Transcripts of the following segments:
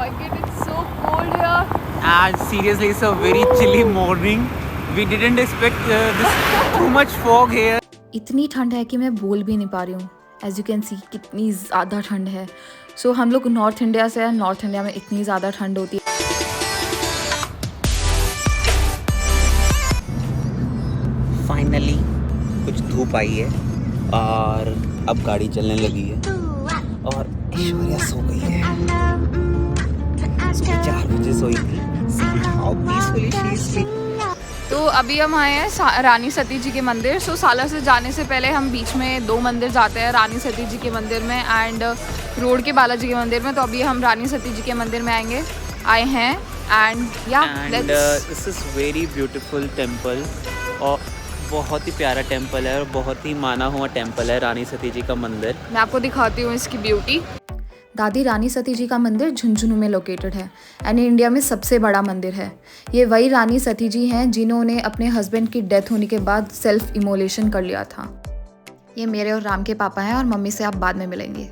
my god, it's so cold here. And seriously, it's a very chilly morning. We didn't expect this too much fog here. इतनी ठंड है कि मैं बोल भी नहीं पा रही हूँ. एज यू कैन सी कितनी ज़्यादा ठंड है. सो हम लोग नॉर्थ इंडिया से हैं. नॉर्थ इंडिया में इतनी ज़्यादा ठंड होती है. फाइनली कुछ धूप आई है और अब गाड़ी चलने लगी है और ऐश्वर्या सो गई है. सुबह 4 बजे सोई थी. See how peacefully she is sleeping. तो अभी हम आए हैं रानी सती जी के मंदिर. सो साला से जाने से पहले हम बीच में 2 मंदिर जाते हैं, रानी सती जी के मंदिर में एंड रोड के बालाजी के मंदिर में. तो अभी हम रानी सती जी के मंदिर में आए हैं एंड या this is very beautiful temple और बहुत ही प्यारा टेम्पल है और बहुत ही माना हुआ टेम्पल है रानी सती जी का मंदिर. मैं आपको दिखाती हूँ इसकी ब्यूटी. दादी रानी सती जी का मंदिर झुंझुनू में लोकेटेड है एंड इंडिया में सबसे बड़ा मंदिर है. ये वही रानी सती जी हैं जिन्होंने अपने हस्बैंड की डेथ होने के बाद सेल्फ इमोलेशन कर लिया था. ये मेरे और राम के पापा हैं और मम्मी से आप बाद में मिलेंगे.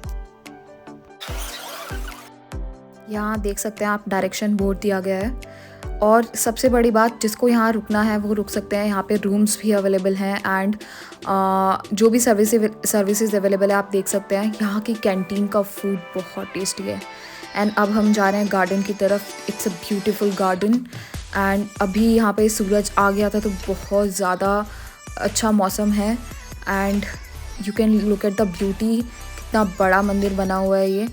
यहाँ देख सकते हैं आप, डायरेक्शन बोर्ड दिया गया है और सबसे बड़ी बात, जिसको यहाँ रुकना है वो रुक सकते हैं. यहाँ पे रूम्स भी अवेलेबल हैं एंड जो भी सर्विसेज अवेलेबल है आप देख सकते हैं. यहाँ की कैंटीन का फूड बहुत टेस्टी है. एंड अब हम जा रहे हैं गार्डन की तरफ. It's a beautiful garden and अभी यहाँ पे सूरज आ गया था तो बहुत ज़्यादा अच्छा मौसम है and you can look at the beauty. कितना बड़ा मंदिर बना हुआ है ये.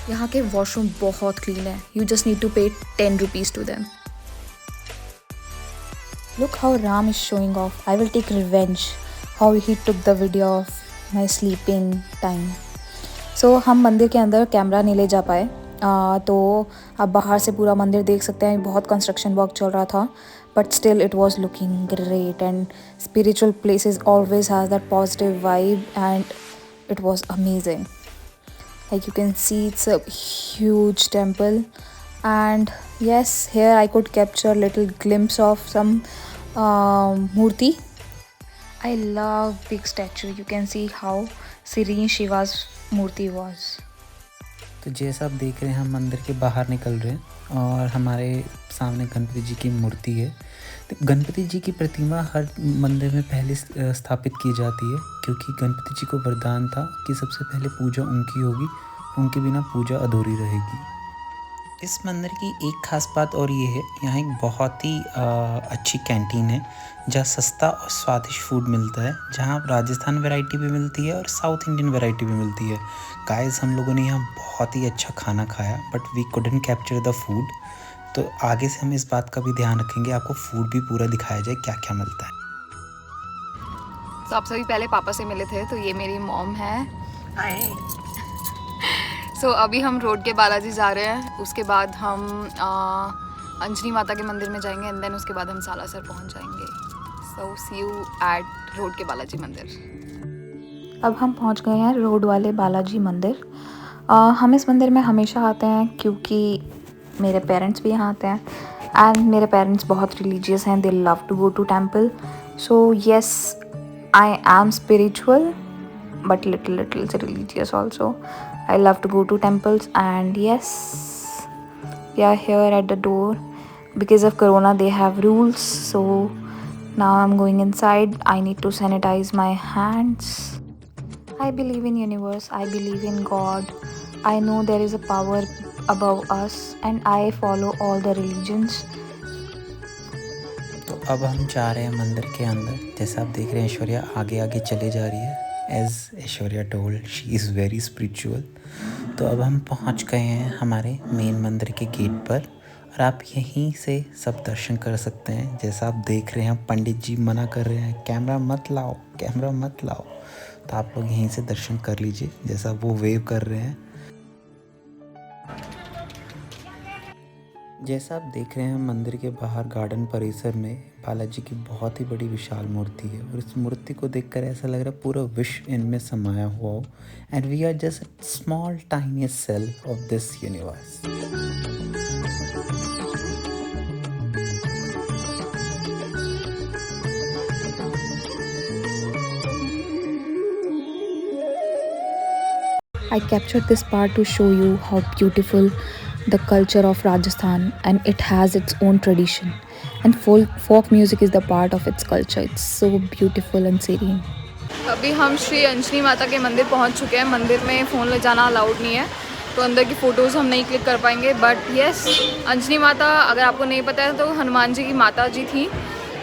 यहाँ के वॉशरूम बहुत क्लीन है. You just need to pay 10 rupees to them. Look how Ram is showing off. I will take revenge how he took the video of my sleeping time. So हम मंदिर के अंदर कैमरा नहीं ले जा पाए. तो आप बाहर से पूरा मंदिर देख सकते हैं. बहुत कंस्ट्रक्शन वर्क चल रहा था but still it was looking great and spiritual places always has that positive vibe and it was amazing. Like you can see it's a huge temple and yes, here I could capture little glimpse of some murti. I love big statue. You can see how serene Shiva's murti was. तो जैसा आप देख रहे हैं हम मंदिर के बाहर निकल रहे हैं और हमारे सामने गणपति जी की मूर्ति है. तो गणपति जी की प्रतिमा हर मंदिर में पहले स्थापित की जाती है क्योंकि गणपति जी को वरदान था कि सबसे पहले पूजा उनकी होगी, उनके बिना पूजा अधूरी रहेगी. इस मंदिर की एक ख़ास बात और ये है, यहाँ एक बहुत ही अच्छी कैंटीन है जहाँ सस्ता और स्वादिष्ट फूड मिलता है, जहाँ राजस्थान वैरायटी भी मिलती है और साउथ इंडियन वैरायटी भी मिलती है. गाइस हम लोगों ने यहाँ बहुत ही अच्छा खाना खाया but we couldn't capture the food. तो आगे से हम इस बात का भी ध्यान रखेंगे, आपको फूड भी पूरा दिखाया जाए क्या क्या मिलता है. तो आप सभी पहले पापा से मिले थे. तो ये मेरी मॉम है. सो अभी हम रोड के बालाजी जा रहे हैं. उसके बाद हम अंजनी माता के मंदिर में जाएंगे एंड देन उसके बाद हम सालासर पहुंच जाएंगे. सो सी यू एट रोड के बालाजी मंदिर. अब हम पहुंच गए हैं रोड वाले बालाजी मंदिर. हम इस मंदिर में हमेशा आते हैं क्योंकि मेरे पेरेंट्स भी यहाँ आते हैं एंड मेरे पेरेंट्स बहुत रिलीजियस हैं. They love to go to temple. So yes, I am spiritual but little religious also. I love to go to temples and yes, we are here at the door. Because of corona they have rules, so now I'm going inside. I need to sanitize my hands. I believe in universe, I believe in God. I know there is a power above us and I follow all the religions. तो अब हम जा रहे हैं मंदिर के अंदर. जैसा आप देख रहे हैं ऐश्वर्या आगे आगे चले जा रही है. As Aishwarya told, she is very spiritual. तो अब हम पहुंच गए हैं हमारे मेन मंदिर के गेट पर और आप यहीं से सब दर्शन कर सकते हैं. जैसा आप देख रहे हैं पंडित जी मना कर रहे हैं, कैमरा मत लाओ, कैमरा मत लाओ. तो आप लोग यहीं से दर्शन कर लीजिए जैसा वो वेव कर रहे हैं. जैसा आप देख रहे हैं मंदिर के बाहर गार्डन परिसर में बालाजी की बहुत ही बड़ी विशाल मूर्ति है और इस मूर्ति को देखकर ऐसा लग रहा है पूरा विश्व इनमें समाया हुआ हो. And we are just small tiniest cell of this universe. I captured this part to show you how beautiful the culture of Rajasthan, and it has its own tradition, and folk music is the part of its culture. It's so beautiful and serene. अभी हम श्री अंजनी माता के मंदिर पहुंच चुके हैं। मंदिर में फ़ोन ले जाना अलाउड नहीं है, तो अंदर की फ़ोटोज़ हम नहीं क्लिक कर पाएंगे। बट येस, अंजनी माता, अगर आपको नहीं पता है, तो हनुमान जी की माता जी थी,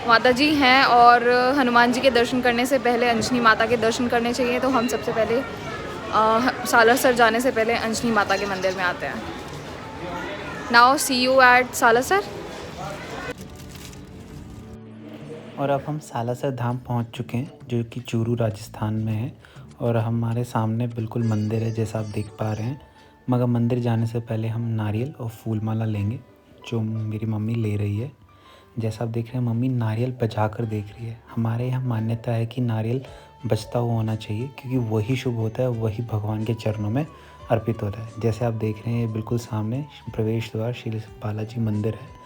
माता जी हैं। और हनुमान जी के दर्शन करने से पहले अंजनी माता के दर्शन करने चाहिए। तो हम सबसे पहले सालासर जाने से पहले अंजनी माता के मंदिर में आते हैं। Now see you at Salasar. और अब हम सालासर धाम पहुंच चुके हैं, जो कि चूरू राजस्थान में है। और हमारे सामने बिल्कुल मंदिर है, जैसा आप देख पा रहे हैं। मगर मंदिर जाने से पहले हम नारियल और फूल माला लेंगे, जो मेरी मम्मी ले रही है। जैसा आप देख रहे हैं, मम्मी नारियल बजा कर देख रही है। हमारे यहाँ मान्यता है कि नारियल बजता हुआ होना चाहिए, क्योंकि वही शुभ होता है, वही भगवान के चरणों में अर्पित होता है। जैसे आप देख रहे हैं, ये बिल्कुल सामने प्रवेश द्वार श्री बालाजी मंदिर है।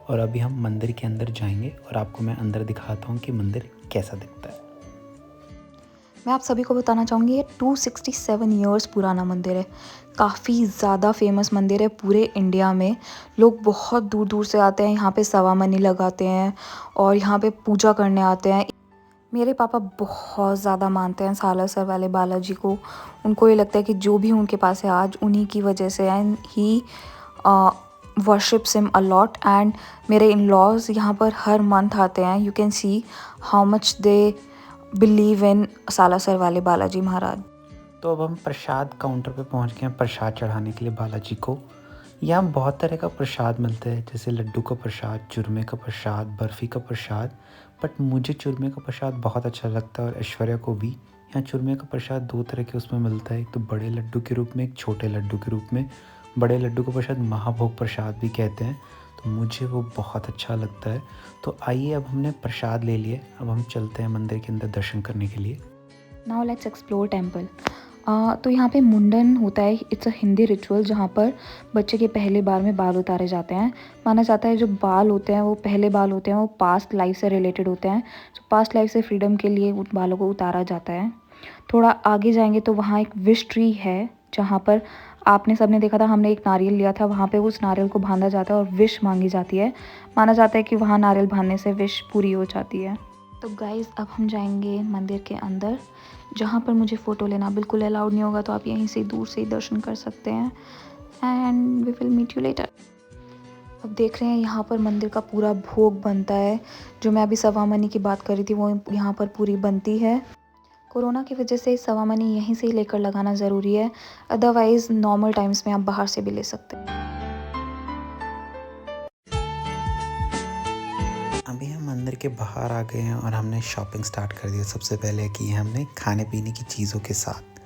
और अभी हम मंदिर के अंदर जाएंगे और आपको मैं अंदर दिखाता हूँ कि मंदिर कैसा दिखता है। मैं आप सभी को बताना चाहूँगी, ये 267 ईयर्स पुराना मंदिर है। काफ़ी ज़्यादा फेमस मंदिर है पूरे इंडिया में। लोग बहुत दूर दूर से आते हैं, यहाँ पे सवा मनी लगाते हैं और यहाँ पे पूजा करने आते हैं। मेरे पापा बहुत ज़्यादा मानते हैं सालासर वाले बालाजी को। उनको ये लगता है कि जो भी उनके पास है आज, उन्हीं की वजह से है। And he worships him a lot, and मेरे in-laws यहाँ पर हर मंथ आते हैं। You can see how much they believe in Salasar वाले बालाजी महाराज। तो अब हम प्रसाद काउंटर पे पहुंच गए हैं प्रसाद चढ़ाने के लिए बालाजी को। यहाँ बहुत तरह का प्रसाद मिलता है, जैसे लड्डू का प्रसाद, चूरमे का प्रसाद, बर्फ़ी का प्रसाद। बट मुझे चूरमे का प्रसाद बहुत अच्छा लगता है, और ऐश्वर्या को भी। यहाँ चूरमे का प्रसाद दो तरह के उसमें मिलता है, एक तो बड़े लड्डू के रूप में, एक छोटे लड्डू के रूप में। बड़े लड्डू को प्रसाद महाभोग प्रसाद भी कहते हैं, तो मुझे वो बहुत अच्छा लगता है। तो आइए, अब हमने प्रसाद ले लिए, अब हम चलते हैं मंदिर के अंदर दर्शन करने के लिए। Now let's explore temple. तो यहाँ पे मुंडन होता है। इट्स अ हिंदी रिचुअल जहाँ पर बच्चे के पहले बार में बाल उतारे जाते हैं। माना जाता है जो बाल होते हैं, वो पहले बाल होते हैं, वो पास्ट लाइफ से रिलेटेड होते हैं। तो पास्ट लाइफ से फ्रीडम के लिए उन बालों को उतारा जाता है। थोड़ा आगे जाएंगे तो वहाँ एक विश ट्री है, जहाँ पर आपने सबने देखा था, हमने एक नारियल लिया था। वहाँ पे उस नारियल को बांधा जाता है और विश मांगी जाती है। माना जाता है कि वहाँ नारियल बांधने से विश पूरी हो जाती है। तो गाइज़, अब हम जाएंगे मंदिर के अंदर, जहाँ पर मुझे फ़ोटो लेना बिल्कुल अलाउड नहीं होगा। तो आप यहीं से दूर से ही दर्शन कर सकते हैं। And we will meet you later. अब देख रहे हैं, यहाँ पर मंदिर का पूरा भोग बनता है। जो मैं अभी सवा मनी की बात कर रही थी, वो यहाँ पर पूरी बनती है। कोरोना की वजह से सवा मनी यहीं से ही लेकर लगाना ज़रूरी है, अदरवाइज़ नॉर्मल टाइम्स में आप बाहर से भी ले सकते हैं। अभी हम मंदिर के बाहर आ गए हैं और हमने शॉपिंग स्टार्ट कर दिया। सबसे पहले की है हमने खाने पीने की चीज़ों के साथ,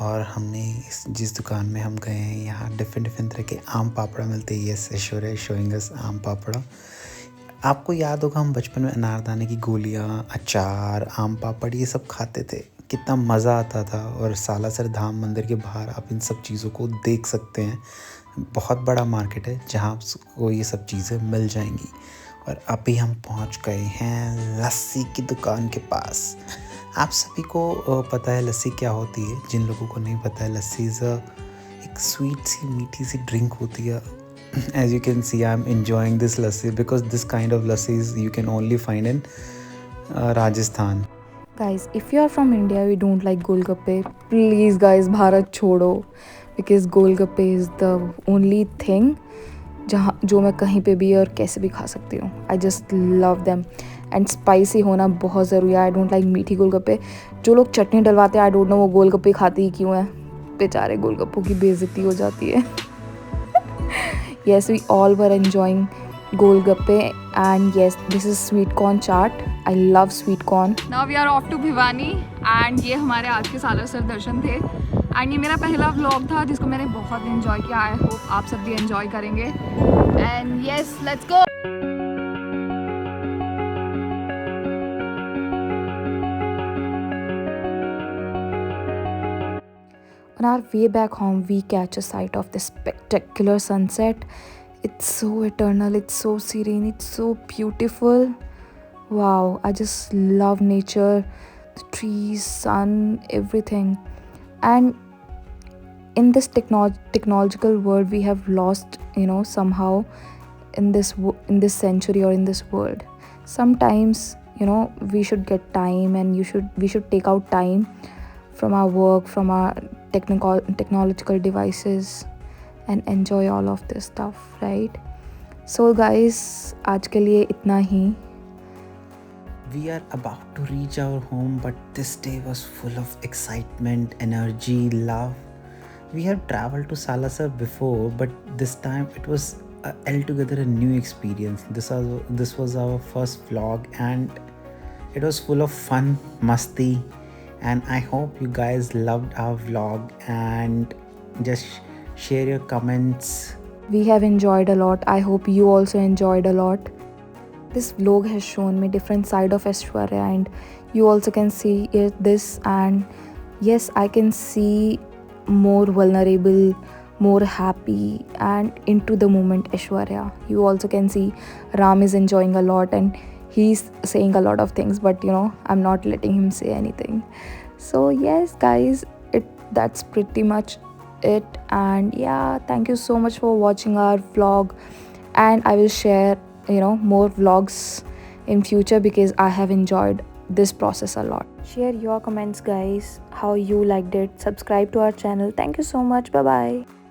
और हमने जिस दुकान में हम गए हैं, यहाँ डिफरेंट तरह के आम पापड़ा मिलते हैं। यस, ऐश्वर्या शोइंग अस आम पापड़ा। आपको याद होगा, हम बचपन में अनारदाने की गोलियाँ, अचार, आम पापड़, ये सब खाते थे। कितना मज़ा आता था। और सालासर धाम मंदिर के बाहर आप इन सब चीज़ों को देख सकते हैं। बहुत बड़ा मार्केट है जहाँ आपको ये सब चीज़ें मिल जाएंगी। और अभी हम पहुँच गए हैं लस्सी की दुकान के पास। आप सभी को पता है लस्सी क्या होती है। जिन लोगों को नहीं पता है, लस्सी एक स्वीट सी मीठी सी ड्रिंक होती है। As you can see, I'm enjoying this lassi because this kind of lassis you can only find in Rajasthan. Guys, if you are from India, you don't like golgappe, please guys, Bharat छोड़ो, because golgappe is the only thing जो मैं कहीं पे भी और कैसे भी खा सकती हूँ। I just love them, and spicy होना बहुत ज़रूरी है। I don't like मीठी गोलगप्पे। जो लोग चटनी डलवाते हैं, I don't know वो गोलगप्पे खाते ही क्यों हैं। बेचारे गोलगप्पों की बेइज्जती हो जाती है। Yes, we all were enjoying golgappe, and yes, this is sweet corn chaat. I love sweet corn. Now we are off to Bhiwani, and ये हमारे आज के सालासर दर्शन थे। एंड ये मेरा पहला व्लॉग था, जिसको मैंने बहुत इन्जॉय किया। आई होप आप सब भी इन्जॉय करेंगे। And yes, let's go. On our way back home, we catch a sight of this spectacular sunset. It's so eternal, it's so serene, it's so beautiful. Wow, I just love nature, the trees, sun, everything. And in this technological world we have lost, you know, somehow in this century or in this world. Sometimes, you know, we should get time, and we should take out time from our work, from our technological devices, and enjoy all of this stuff, right? So guys, आज के लिए इतना ही. We are about to reach our home, but this day was full of excitement, energy, love. We have traveled to Salasar before, but this time it was altogether a new experience. This was our first vlog, and it was full of fun, masti, and I hope you guys loved our vlog, and just share your comments. We have enjoyed a lot. I hope you also enjoyed a lot. This vlog has shown me different side of Aishwarya, and you also can see this, and yes, I can see more vulnerable, more happy, and into the moment Aishwarya. You also can see Ram is enjoying a lot, and he's saying a lot of things, but you know, I'm not letting him say anything. So yes guys, that's pretty much it. And yeah, thank you so much for watching our vlog, and I will share, you know, more vlogs in future because I have enjoyed this process a lot. Share your comments guys, how you liked it. Subscribe to our channel. Thank you so much. Bye bye.